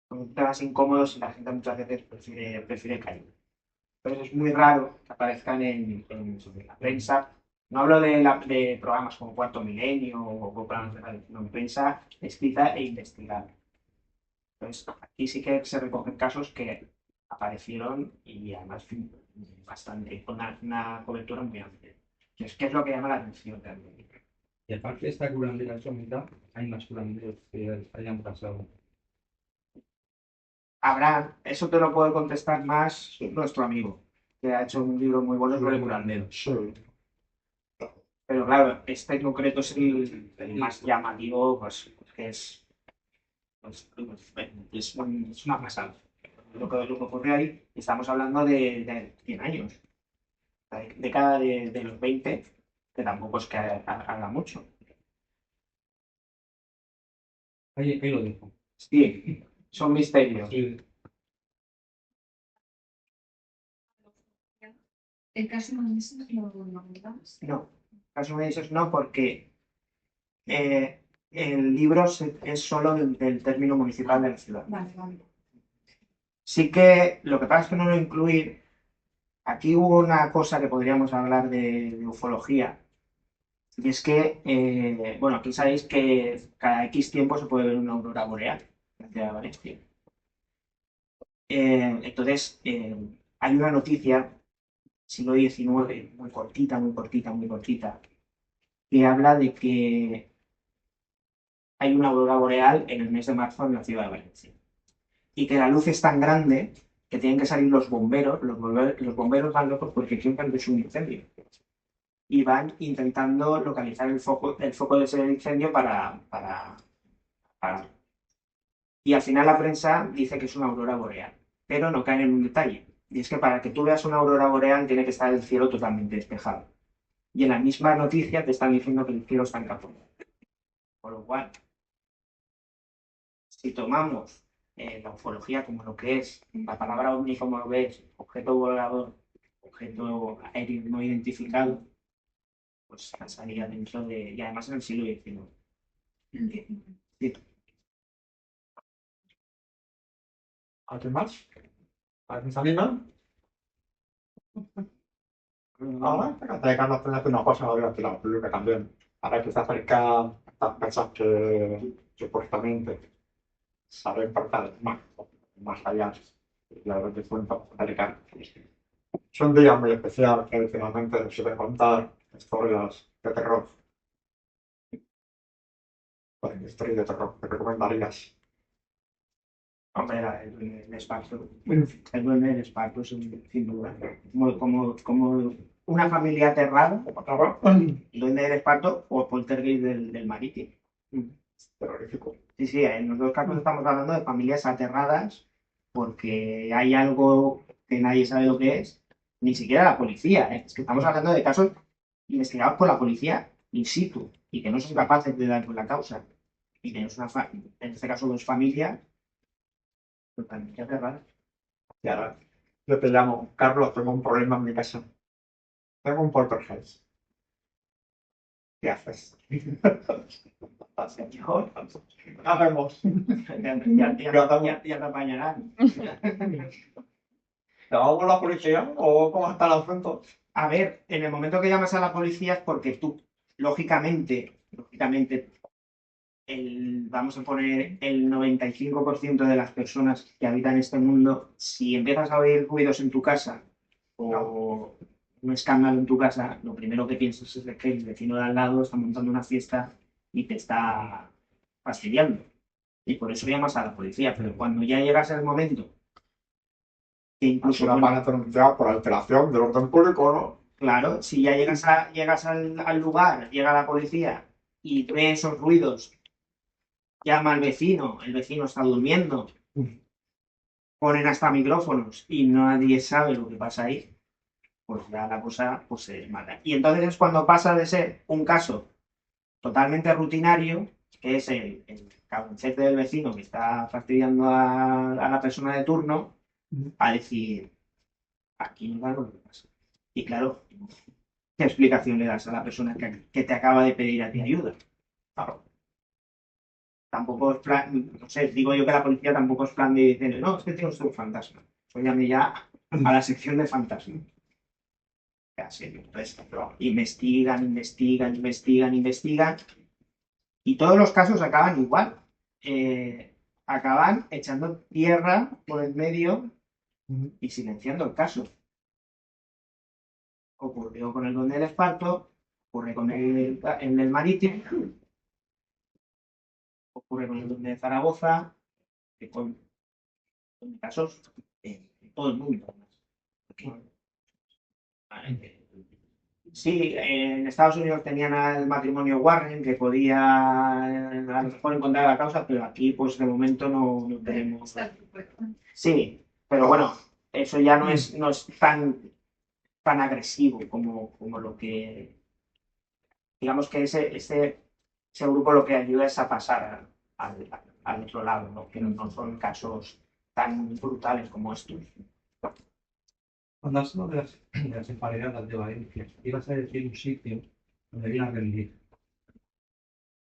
Son temas incómodos y la gente muchas veces prefiere callar. Entonces es muy raro que aparezcan en la prensa. No hablo de programas como Cuarto Milenio o programas de radio, sino en prensa escrita e investigada. Entonces, aquí sí que se recogen casos que aparecieron y además bastante, con una cobertura muy amplia. Que es lo que llama la atención también. Y aparte de esta curandera chomita, hay más curanderos que hayan pasado. Habrá, eso te lo puede contestar más nuestro amigo, que ha hecho un libro muy bueno sobre curanderos. Sí. Pero claro, este en concreto es el más llamativo, pues que pues, es una pasada. Lo que ocurre ahí, estamos hablando de 100 años, la década de los 20, que tampoco es que haga mucho. Ahí lo dejo. Sí, son misterios. Sí. El caso más no contamos. No, caso me dices no, porque el libro es solo del término municipal de la ciudad. Vale, vale. Sí que lo que pasa es que no lo incluí. Aquí hubo una cosa que podríamos hablar de ufología. Y es que, bueno, aquí sabéis que cada X tiempo se puede ver una aurora boreal en la ciudad de Valencia. Entonces, hay una noticia, siglo XIX, muy cortita, muy cortita, muy cortita, que habla de que hay una aurora boreal en el mes de marzo en la ciudad de Valencia. Y que la luz es tan grande que tienen que salir los bomberos. Los bomberos van locos porque quieren que es un incendio. Y van intentando localizar el foco de ese incendio para pararlo. Y al final la prensa dice que es una aurora boreal, pero no caen en un detalle. Y es que para que tú veas una aurora boreal tiene que estar el cielo totalmente despejado. Y en la misma noticia te están diciendo que el cielo está encapotado. Por lo cual, si tomamos la ufología como lo que es, la palabra ovni como lo ves, objeto volador, objeto aéreo no identificado, pues pasaría dentro de, y además en el siglo XIX. Sí. ¿Alguien más? ¿Alguien se anima? Ahora, fíjate que Carlos tiene una cosa durante la pública también. Ahora que se acerca a estas personas que supuestamente saben portar más allá de lo que cuento acerca. Es un día muy especial que finalmente se puede contar historias de terror. Pues, historias de terror, ¿te recomendarías? Hombre, el duende del espanto. El duende del espanto, sin duda. Como una familia aterrada, el duende del espanto o poltergeist del marítimo. Terrorífico. Sí, sí, en los dos casos estamos hablando de familias aterradas porque hay algo que nadie sabe lo que es, ni siquiera la policía, ¿eh? Es que estamos hablando de casos investigados por la policía in situ y que no son capaces de dar con la causa. Y tenemos en este caso dos familias totalmente aterradas. Y ahora, yo te llamo, Carlos, tengo un problema en mi casa. Tengo un poltergeist. ¿Qué haces? Señor, ¿Qué hacemos? ya te apañarán. ¿Llamamos a la policía o cómo está el asunto? A ver, en el momento que llamas a la policía es porque tú, lógicamente, vamos a poner el 95% de las personas que habitan este mundo, si empiezas a oír ruidos en tu casa o un escándalo en tu casa, lo primero que piensas es de que el vecino de al lado está montando una fiesta y te está fastidiando. Y por eso llamas a la policía. Pero cuando ya llegas al momento que incluso... Una van a denunciar por alteración del orden público, ¿no? Claro, si ya llegas al lugar, llega la policía y ve esos ruidos, llama al vecino, el vecino está durmiendo, ponen hasta micrófonos y nadie sabe lo que pasa ahí, pues ya la cosa pues, se mata. Y entonces es cuando pasa de ser un caso totalmente rutinario, que es el cabroncete del vecino que está fastidiando a la persona de turno, a decir, aquí no da lo que pasa. Y claro, ¿qué explicación le das a la persona que te acaba de pedir a ti ayuda? Claro. Tampoco es plan, no sé, digo yo que la policía tampoco es plan de decir, no, es que tiene usted un fantasma. Pues llame ya a la sección de fantasmas. Así, entonces, investigan. Y todos los casos acaban igual. Acaban echando tierra por el medio y silenciando el caso. Ocurrió con el Don del Esparto, ocurre con el del Marítimo, ocurre con el Don de Zaragoza, con casos de todo el mundo. Sí, en Estados Unidos tenían al matrimonio Warren que podía a lo mejor encontrar la causa, pero aquí pues de momento no tenemos. Sí, pero bueno, eso ya no es tan agresivo como lo que, digamos que ese grupo lo que ayuda es a pasar al otro lado, ¿no? Que no son casos tan brutales como estos. Cuando has hablado de las emparedadas de Valencia, ibas a decir un sitio donde viene a rendir.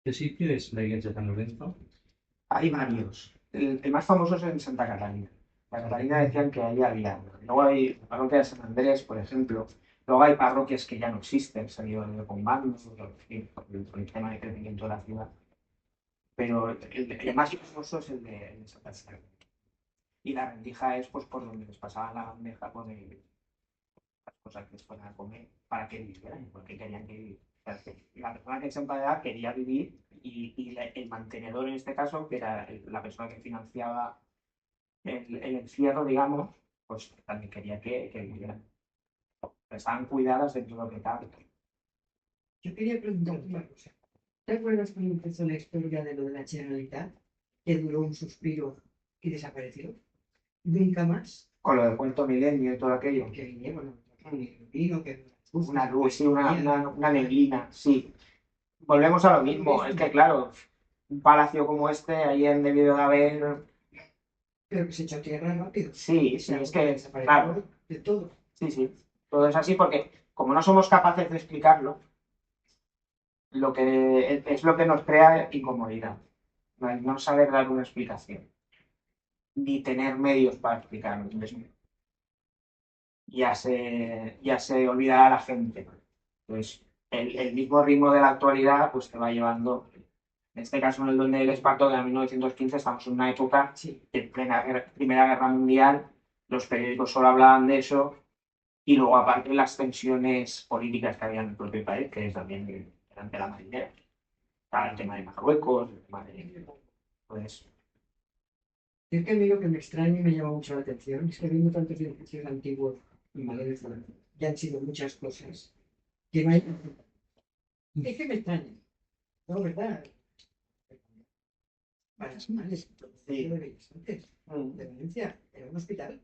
¿Qué sitio es la iglesia de San Lorenzo? Hay varios. El más famoso es en Santa Catalina. Santa Catalina decían que ahí había. Luego hay la parroquia de San Andrés, por ejemplo. Luego hay parroquias que ya no existen, se han ido combando, por el tema de crecimiento de la ciudad. Pero el más famoso es el de Santa Catalina. Y la rendija es pues por donde les pasaban la bandeja con las cosas que les fueran a comer para que vivieran, porque querían que vivieran. La persona que se empadreaba quería vivir y el mantenedor en este caso, que era la persona que financiaba el encierro, digamos, pues también quería que vivieran. Estaban cuidadas dentro de lo que cabe. Yo quería preguntarte una cosa. ¿Te acuerdas cuando empezó la historia de lo de la Generalitat? Que duró un suspiro y desapareció. Nunca más. Con lo del cuento milenio y todo aquello. Que vinieron, vino, que Una luz, sí, una neblina, sí. Volvemos a lo mismo. Es que, claro, un palacio como este, ahí han debido de haber. Pero que se echó tierra rápido. Sí, sí, es que, desapareció claro. de todo. Sí. Todo es así porque, como no somos capaces de explicarlo, es lo que nos crea incomodidad. No saber dar una explicación. Ni tener medios para explicarlo. Entonces, ya se olvidará la gente. Pues el mismo ritmo de la actualidad pues te va llevando. En este caso, en el Don del Esparto de 1915, estamos en una época de Primera Guerra Mundial, los periódicos solo hablaban de eso, y luego aparte las tensiones políticas que había en el propio país, que también eran de la marinera. Estaba el tema de Marruecos, el tema de. Pues, Es que a mí lo que me extraña y me llama mucho la atención es que viendo tantos edificios antiguos en Valencia, ya han sido muchas cosas, que no hay. Es que me extraña. No, ¿verdad? Males, Sí. de Bellas Artes, de Valencia, era un hospital.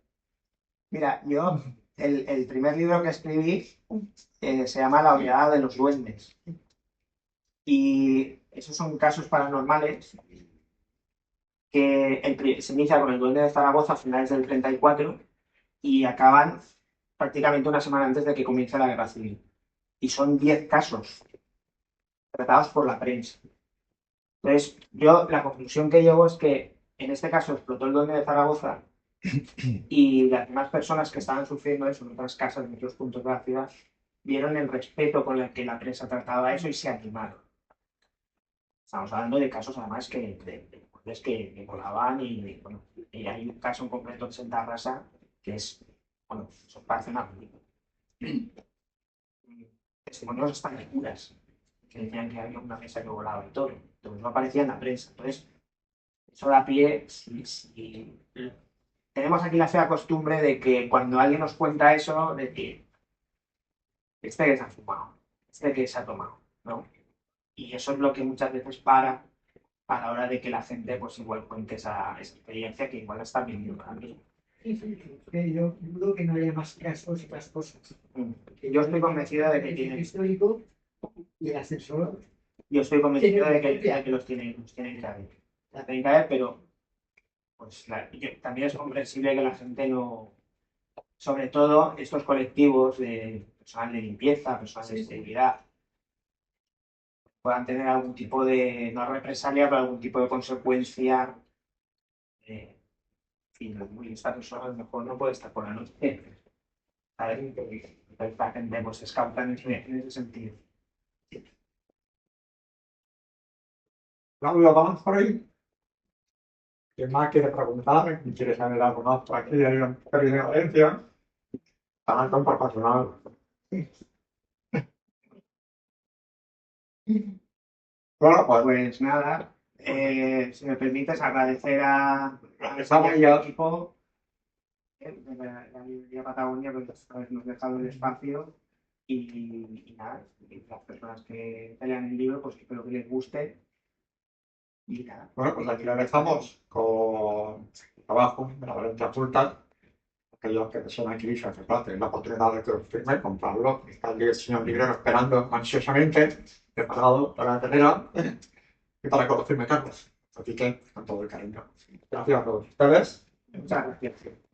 Mira, yo el primer libro que escribí se llama La oleada de los duendes. Y esos son casos paranormales que se inicia con el Duende de Zaragoza a finales del 34 y acaban prácticamente una semana antes de que comience la Guerra Civil. Y son 10 casos tratados por la prensa. Entonces, yo la conclusión que llevo es que en este caso explotó el Duende de Zaragoza Y las demás personas que estaban sufriendo eso en otras casas, en otros puntos de la ciudad, vieron el respeto con el que la prensa trataba eso y se animaron. Estamos hablando de casos además de mujeres que volaban bueno, y hay un caso en concreto en Santa Rasa que es, bueno, eso parece una película. Testimonios hasta de curas que decían que había una mesa que volaba y todo. Entonces no aparecía en la prensa. Entonces, eso da pie, si tenemos aquí la fea costumbre de que cuando alguien nos cuenta eso, de que este que se ha fumado, este que se ha tomado, ¿no? Y eso es lo que muchas veces para a la hora de que la gente pues igual cuente esa experiencia que igual está viviendo también. Sí, sí, sí, que yo dudo que no haya más casos y más cosas. Yo estoy convencido de que El tienen, histórico y el ascensor. yo estoy convencido de que los tienen que haber. Los tienen que haber, pero pues también es comprensible que la gente no, sobre todo estos colectivos de personal de limpieza, personal de seguridad, puedan tener algún tipo de, no represalia, pero algún tipo de consecuencia. Y esta persona a lo mejor no puede estar por la noche. ¿Sabes? Entonces, la gente pues es cauta en ese sentido. Claudio, vamos por ahí. ¿Quién más quiere preguntar? ¿Quién quiere saber algo más por aquí? Hay una pérdida de Valencia. Están con profesional. Bueno, pues Pues nada, si me permites agradecer a Estamos al ya. equipo de la librería Patagonia por habernos dejado el espacio y nada, y las personas que lean el libro, pues espero que les guste y nada. Bueno, pues aquí la dejamos con el trabajo de la Valencia Oculta. Aquellos que desean adquirir su ejemplar tienen la oportunidad de que lo firme, comprarlo. Está el señor librero esperando ansiosamente, preparado para la carrera y para que lo firme Carlos. Así que, con todo el cariño. Gracias a todos ustedes. Muchas gracias.